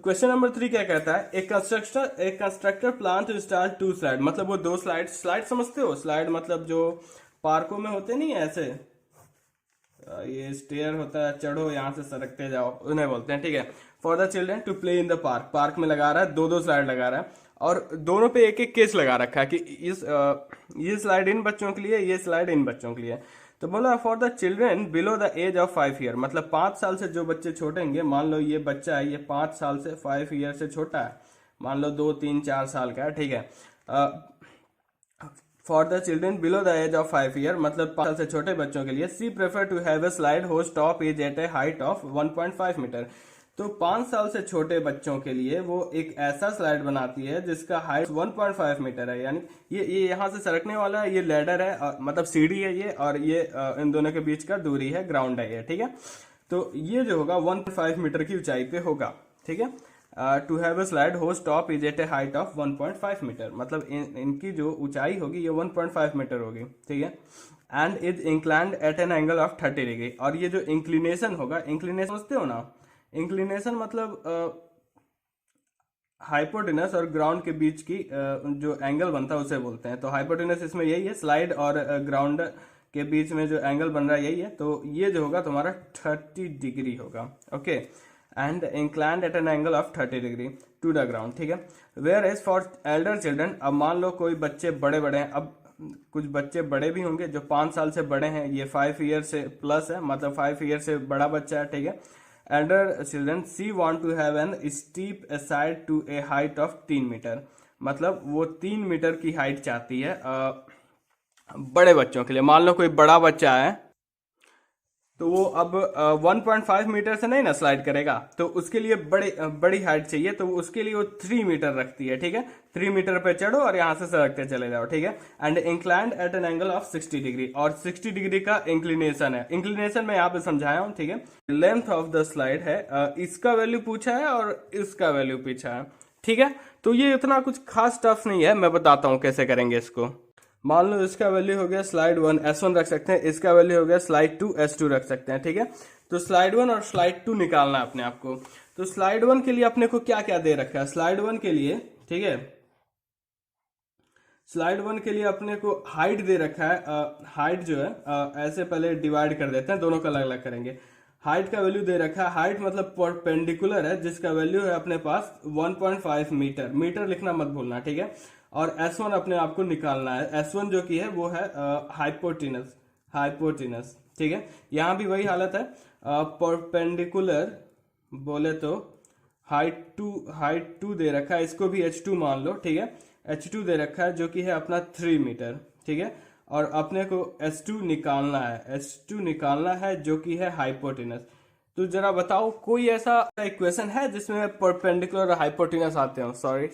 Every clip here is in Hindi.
क्वेश्चन नंबर 3 क्या कहता है, एक constructor plan to install to slide, मतलब वो दो स्लाइड समझते हो, स्लाइड मतलब जो पार्कों में होते नहीं है ऐसे, ये स्टेयर होता है, चढ़ो यहाँ से सरकते जाओ, उन्हें बोलते हैं, ठीक है। For the children to play in the park, park में लगा रहा है, दो दो स्लाइड लगा रहा है और दोनों पे एक एक केस लगा रखा है कि ये स्लाइड इन बच्चों के लिए, ये स्लाइड इन बच्चों के लिए। तो बोला for the children below the age of 5 year, मतलब 5 साल से जो बच्चे छोटे होंगे, मान लो ये बच्चा है, ये 5 साल से 5 ईयर से छोटा है, मान लो 2 3 4 साल का है, ठीक है। For the children below the age of 5 year, मतलब 5 साल से छोटे बच्चों के लिए, she prefer to have a slide whose top is at a height of 1.5 metre. तो 5 साल से छोटे बच्चों के लिए वो एक ऐसा स्लाइड बनाती है जिसका हाइट 1.5 मीटर है, यानी ये यहाँ से सरकने वाला है, ये लैडर है, मतलब सीढ़ी है ये, और ये इन दोनों के बीच का दूरी है, ग्राउंड है ये, ठीक है। तो ये जो होगा 1.5 मीटर की ऊंचाई पे होगा, ठीक है। To have a slide whose top is at a height of 1.5 metre, मतलब इनकी जो ऊंचाई होगी ये 1.5 मीटर होगी, ठीक है। And is inclined at an angle of 30 degree, और ये जो इंक्लिनेशन होगा, इंक्लिनेशन समझते हो ना, इंक्लिनेशन मतलब हाइपोटेनस और ग्राउंड के बीच की जो एंगल बनता है उसे बोलते हैं। तो हाइपोटेनस इसमें यही है, स्लाइड और ग्राउंड के बीच में जो एंगल बन रहा है यही है, तो ये जो होगा तुम्हारा 30 डिग्री होगा, okay. And inclined at an angle of 30 degree to the ground, ठीक है। Whereas for elder children, अब मान लो कोई बच्चे बड़े बड़े हैं, अब कुछ बच्चे बड़े भी होंगे जो 5 साल से बड़े हैं, ये 5 ईयर से प्लस है, मतलब 5 ईयर से बड़ा बच्चा है, ठीक है। Elder children she want to have an steep aside to a height of 3 metre, मतलब वो 3 मीटर की हाइट चाहती है बड़े बच्चों के लिए। मान लो कोई बड़ा बच्चा है तो वो अब 1.5 मीटर से नहीं ना स्लाइड करेगा, तो उसके लिए बड़ी हाइट चाहिए, तो उसके लिए वो 3 मीटर रखती है, ठीक है। 3 मीटर पे चढ़ो और यहाँ से सरकते चले जाओ, ठीक है। And inclined at an angle of 60 degree, और 60 डिग्री का इंक्लिनेशन है, इंक्लिनेशन मैं यहाँ पे समझाया हूँ, ठीक है। लेंथ ऑफ द स्लाइड है, इसका वैल्यू पूछा है और इसका वैल्यू पूछा है, ठीक है। तो ये इतना कुछ खास टफ नहीं है, मैं बताता हूँ कैसे करेंगे इसको। मान लो इसका वैल्यू हो गया स्लाइड 1 S1 रख सकते हैं, इसका वैल्यू हो गया स्लाइड 2 S2 रख सकते हैं, ठीक है। तो स्लाइड 1 और स्लाइड 2 निकालना है अपने आपको। तो स्लाइड 1 के लिए अपने को क्या क्या दे रखा है, स्लाइड 1 के लिए, ठीक है, स्लाइड 1 के लिए अपने को हाइट दे रखा है। हाइट जो है ऐसे पहले डिवाइड कर देते हैं, दोनों का अलग अलग करेंगे। हाइट का वैल्यू दे रखा है, हाइट मतलब परपेंडिकुलर है, जिसका वैल्यू है अपने पास 1.5 मीटर, मीटर लिखना मत भूलना, ठीक है। और S1 अपने आप को निकालना है, S1 जो की है वो है हाइपोटिनस, हाइपोटिनस, ठीक है। यहाँ भी वही हालत है, परपेंडिकुलर बोले तो हाइट टू दे रखा है, इसको भी H2 मान लो, ठीक है। H2 दे रखा है जो कि है अपना 3 मीटर, ठीक है। और अपने को S2 निकालना है, S2 निकालना है जो कि है हाइपोटेनस। तो जरा बताओ कोई ऐसा इक्वेशन है जिसमें परपेंडिकुलर और हाइपोटेनस आते हो, सॉरी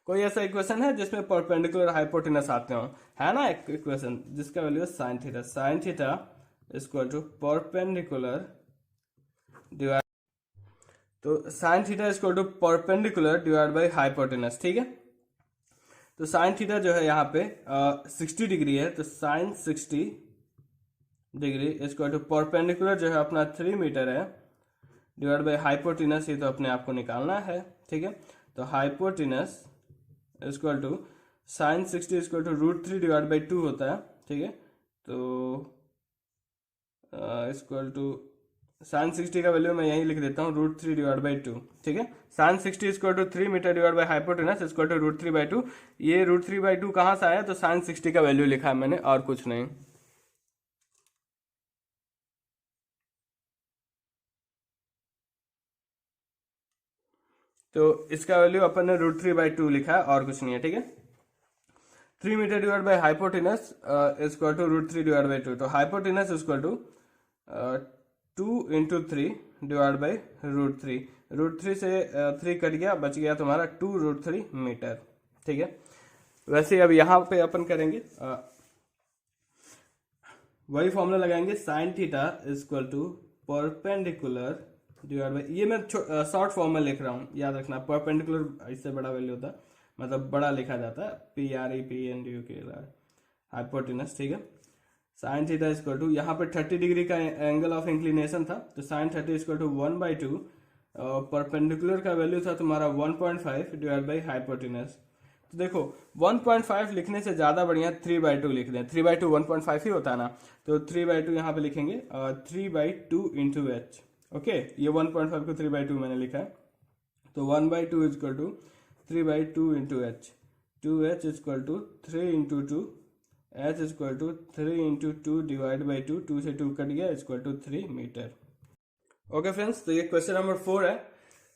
कोई ऐसा इक्वेशन है जिसमें परपेंडिकुलर और हाइपोटेनस आते हो, है ना एक इक्वेशन जिसका वैल्यू है sine theta, sine theta equal to perpendicular divide, तो sine theta equal to perpendicular divide by hypotenuse, ठीक है। तो साइन थीटा जो है यहाँ पे 60 डिग्री है, तो sine 60 degree equal to perpendicular जो है अपना 3 मीटर है डिवाइड बाई हाइपोटेनस, ये तो अपने आप को निकालना है, ठीक है। तो hypotenuse equal to sine 60 equal to √3 divide by 2 होता है, ठीक है। तो इक्वल टू साइन 60 का वैल्यू मैं यही लिख देता हूँ √3 डिवाइड बाई 2, ठीक है। Sine 60 equal to 3 metre divide by hypotenuse equal to √3 by 2। ये √3 बाई 2 कहाँ से आया, तो साइन 60 का वैल्यू लिखा है मैंने, और कुछ नहीं। तो इसका वैल्यू अपन ने √3 बाई 2 लिखा है, और कुछ नहीं है, ठीक है। 3 metre divide by hypotenuse equal to √3 divide by 2, तो hypotenuse equal to 2 into 3 divide by √3, √3 से 3 कट गया, बच गया तुम्हारा 2√3 मीटर, ठीक है। वैसे अब यहाँ पे अपन करेंगे वही फॉर्मूला लगाएंगे, sine theta equal to perpendicular divide by, ये मैं शॉर्ट फॉर्म में लिख रहा हूँ, याद रखना, परपेंडिकुलर इससे बड़ा वैल्यू होता है, मतलब बड़ा लिखा जाता है, PREPNDUK हाइपोटेनस, ठीक है। साइन थीटा इक्वल टू यहाँ पे 30 डिग्री का एंगल ऑफ इंक्लिनेशन था, तो साइन 30 इक्वल टू 1/2 परपेंडिकुलर का वैल्यू था तुम्हारा 1.5 डिवाइड बाई हाइपोटेनस। तो देखो 1.5 लिखने से ज़्यादा बढ़िया 3/2 लिख दें। 3/2 1.5 ही होता है ना, तो 3/2 यहाँ पे लिखेंगे 3/2 इंटू एच। ओके, ये 1.5 को 3/2 मैंने लिखा है, तो 1/2 is equal to 3/2 into h. 2h is equal to 3 into 2, h is equal to 3 into 2 divide by 2, 2 से 2 कट गया, is equal to 3 metre. Okay friends, तो ये क्वेश्चन नंबर 4 है।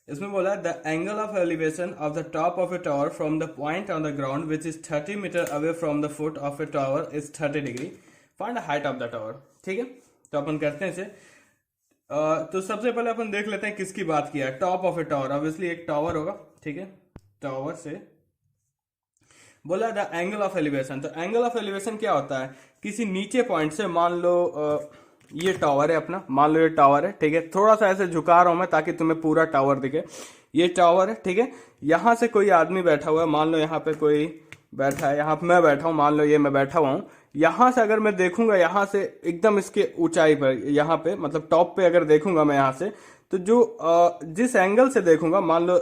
इसमें बोला है the angle of elevation of the top of a tower from the point on the ground which is 30 metre away from the foot of a tower is 30 degree, find the height of the tower. ठीक है, तो अपन करते हैं इसे। तो सबसे पहले अपन देख लेते हैं किसकी बात किया है। Top of a tower, obviously एक टावर होगा। ठीक है, टावर से बोला द एंगल ऑफ एलिवेशन। तो एंगल ऑफ एलिवेशन क्या होता है, किसी नीचे पॉइंट से, मान लो ये टावर है अपना, मान लो ये टावर है। ठीक है, थोड़ा सा ऐसे झुका रहा हूं मैं ताकि तुम्हें पूरा टावर दिखे। ये टावर है, ठीक है, यहां से कोई आदमी बैठा हुआ है, मान लो यहाँ पे कोई बैठा है, यहाँ पे मैं बैठा हूँ, मान लो ये मैं बैठा हुआ हूँ। यहां से अगर मैं देखूंगा, यहाँ से एकदम इसके ऊंचाई पर, यहाँ पे मतलब टॉप पे अगर देखूंगा मैं यहाँ से, तो जो जिस एंगल से देखूंगा, मान लो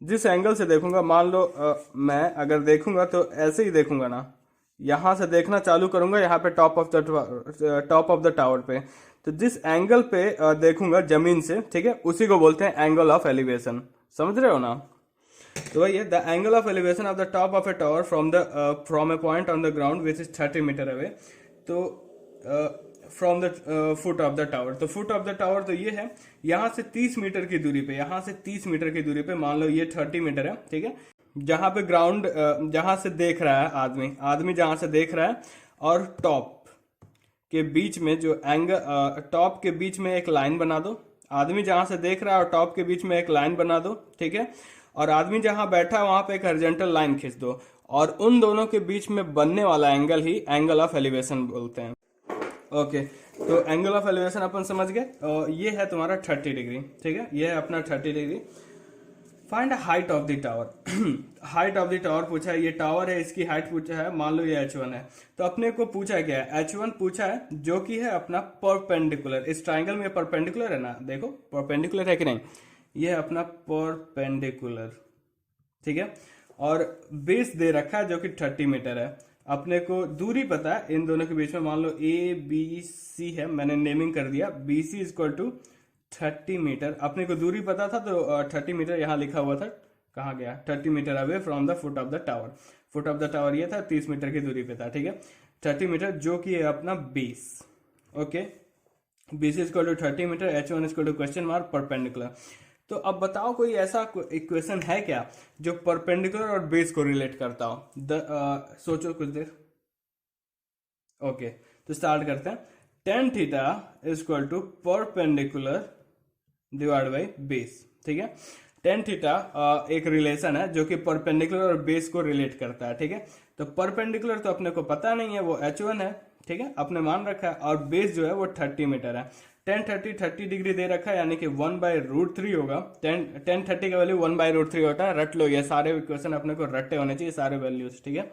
जिस एंगल से देखूंगा, मान लो मैं अगर देखूंगा तो ऐसे ही देखूंगा ना, यहां से देखना चालू करूंगा यहाँ पे टॉप ऑफ द टावर पे, तो जिस एंगल पे देखूंगा जमीन से, ठीक है, उसी को बोलते हैं एंगल ऑफ एलिवेशन। समझ रहे हो ना? तो वही है, the angle of elevation of the top of a tower from a point on the ground which is 30 metre away, तो from the foot of the tower. तो फुट ऑफ द टावर तो ये है, यहां से 30 मीटर की दूरी पे, यहां से 30 मीटर की दूरी पे, मान लो ये 30 मीटर है। ठीक है, जहां पे ग्राउंड, जहां से देख रहा है आदमी जहां से देख रहा है, और टॉप के बीच में जो एंगल, टॉप के बीच में एक लाइन बना दो। आदमी जहां से देख रहा है और टॉप के बीच में एक लाइन बना दो। ठीक है, और आदमी जहां बैठा है वहां पे एक हॉरिजॉन्टल लाइन खींच दो, और उन दोनों के बीच में बनने वाला angle he angle of elevation बोलते हैं। ओके, तो एंगल ऑफ एलिवेशन अपन समझ गए। ये है तुम्हारा 30 डिग्री। ठीक है, ये है अपना 30 degree. Find height of the tower. Height of the tower पूछा है, ये टावर है, इसकी हाइट पूछा है, मान लो ये h1 है, तो अपने को पूछा क्या है, h1 पूछा है, जो कि है अपना परपेंडिकुलर। इस ट्राइंगल में परपेंडिकुलर है ना, देखो परपेंडिकुलर है कि नहीं, ये है अपना परपेंडिकुलर। ठीक है, और बेस दे रखा है जो कि 30 मीटर है। अपने को दूरी पता है इन दोनों के बीच में, मान लो ABC है, मैंने नेमिंग कर दिया, BC is equal to 30 metre. अपने को दूरी पता था, तो 30 मीटर यहाँ लिखा हुआ था, कहाँ गया, 30 metre away from the foot of the tower. Foot of the tower ये था, 30 मीटर की दूरी पे था। ठीक है, 30 मीटर जो कि है अपना base. Okay, BC is equal to 30 metre, H1 is equal to question mark perpendicular. तो अब बताओ कोई ऐसा इक्वेशन है क्या जो परपेंडिकुलर और बेस को रिलेट करता हो? सोचो कुछ देर। ओके, तो स्टार्ट करते हैं। tan theta is equal to perpendicular divide by base. ठीक है, tan थीटा एक रिलेशन है जो कि परपेंडिकुलर और बेस को रिलेट करता है। ठीक है, तो परपेंडिकुलर तो अपने को पता नहीं है, वो h1 है। ठीक है, अपने मान रखा है, और बेस जो है वो 30 मीटर है। tan 30 डिग्री दे रखा है, यानी कि 1/√3 होगा। tan 30 का वैल्यू 1/√3 होता है। रट लो, ये सारे इक्वेशन अपने को रट्टे होने चाहिए, सारे वैल्यूज। ठीक है,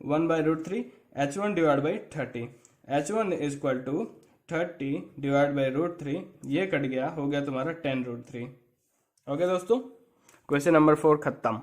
1/√3 h1 divide by 30, h1 is equal to 30 divide by √3, ये कट गया, हो गया तुम्हारा 10√3। ओके दोस्तों, क्वेश्चन नंबर 4 खत्म।